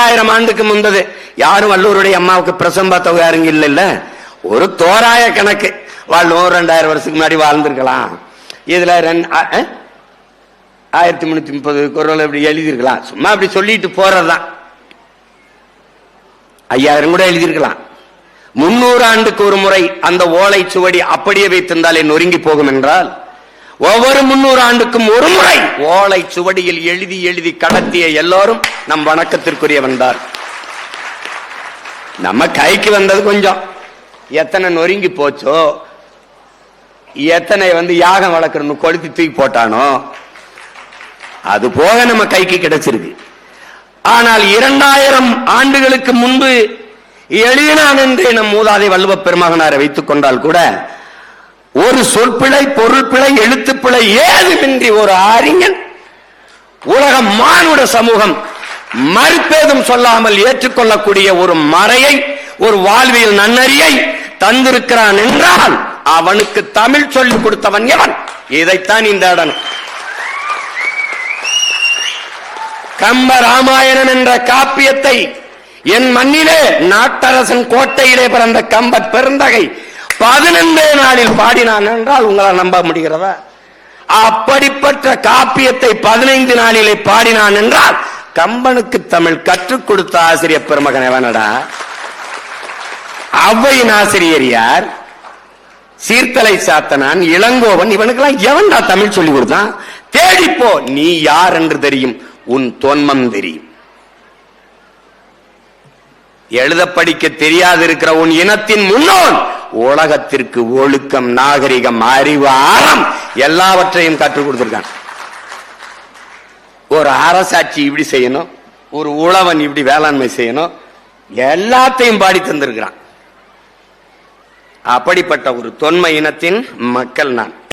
2000 ஆண்டுக்கு முந்தது. யாரும் வள்ளுவருடைய அம்மாவுக்கு பிரசவம் பார்த்தவங்க யாருங்க இல்ல. ஒரு தோராய கணக்கு, வாழ்வோம் 2000 வருஷத்துக்கு முன்னாடி வாழ்ந்திருக்கலாம். இதுல 1330 குரல் அப்படி எழுதியிருக்கலாம். சும்மா அப்படி சொல்லிட்டு போறதுதான். 5000 கூட எழுதியிருக்கலாம். 300 ஆண்டுக்கு ஒரு முறை அந்த ஓலை சுவடி அப்படியே வைத்திருந்தாலே நொறுங்கி போகும் என்றால், ஒவ்வொரு 300 ஆண்டுக்கும் ஒரு முறை ஓலை சுவடியில் எழுதி எழுதி கடத்திய எல்லோரும் நம் வணக்கத்திற்குரியவன் தான். நம்ம கைக்கு வந்தது கொஞ்சம். எத்தனை நொறுங்கி போச்சோ, எத்தனை யாகம் வளர்க்கணும் கொளுத்தி தூக்கி போட்டானோ, அது போக நம்ம கைக்கு கிடைச்சிருக்கு. ஆனால் 2000 ஆண்டுகளுக்கு முன்பு எழுதினான் என்று நம் மூதாதை வள்ளுவ பெருமகனாரை வைத்துக் கொண்டால் கூட ஒரு சொற்பிழை, பொருள் பிழை, எழுத்துப்பிழை ஏதுமின்றி ஒரு அறிஞன் உலக மானுட சமூகம் மறுப்பேதும் சொல்லாமல் ஏற்றுக்கொள்ளக்கூடிய ஒரு மறையை, ஒரு வாழ்வியல் நன்னறியை தந்திருக்கிறான் என்றால் அவனுக்கு தமிழ் சொல்லிக் கொடுத்தவன் எவன்? இதைத்தான் இந்த இடம். கம்ப ராமாயணம் என்ற காப்பியத்தை என் மண்ணிலே நாட்டரசன் கோட்டையிலே பிறந்த கம்பர் பெருந்தகை 15 நாளில் பாடினான் என்றால் உங்களால் நம்ப முடிகிறதா? அப்படிப்பட்ட காப்பியத்தை 15 நாளிலே பாடினான் என்றால் கம்பனுக்கு தமிழ் கற்றுக் கொடுத்த ஆசிரியர் பெருமகன் எவனடா? ஔவையின் ஆசிரியர் யார்? சீர்தலை சாத்தனான், இளங்கோவன், இவனுக்கெல்லாம் எவன்டா தமிழ் சொல்லிக் கொடுத்தான்? தேடிப்போ, நீ யார் என்று தெரியும், உன் தொன்மம் தெரியும். எழுத படிக்க தெரியாது இருக்கிற உன் இனத்தின் முன்னோன் உலகத்திற்கு ஒழுக்கம், நாகரிகம், அறிவு, ஆரம் எல்லாவற்றையும் கற்றுக் கொடுத்திருக்கான். ஒரு அரசாட்சி இப்படி செய்யணும், ஒரு உழவன் இப்படி வேளாண்மை செய்யணும், எல்லாத்தையும் பாடி தந்திருக்கிறான். அப்படிப்பட்ட ஒரு தொன்மை இனத்தின் மக்கள் நான்.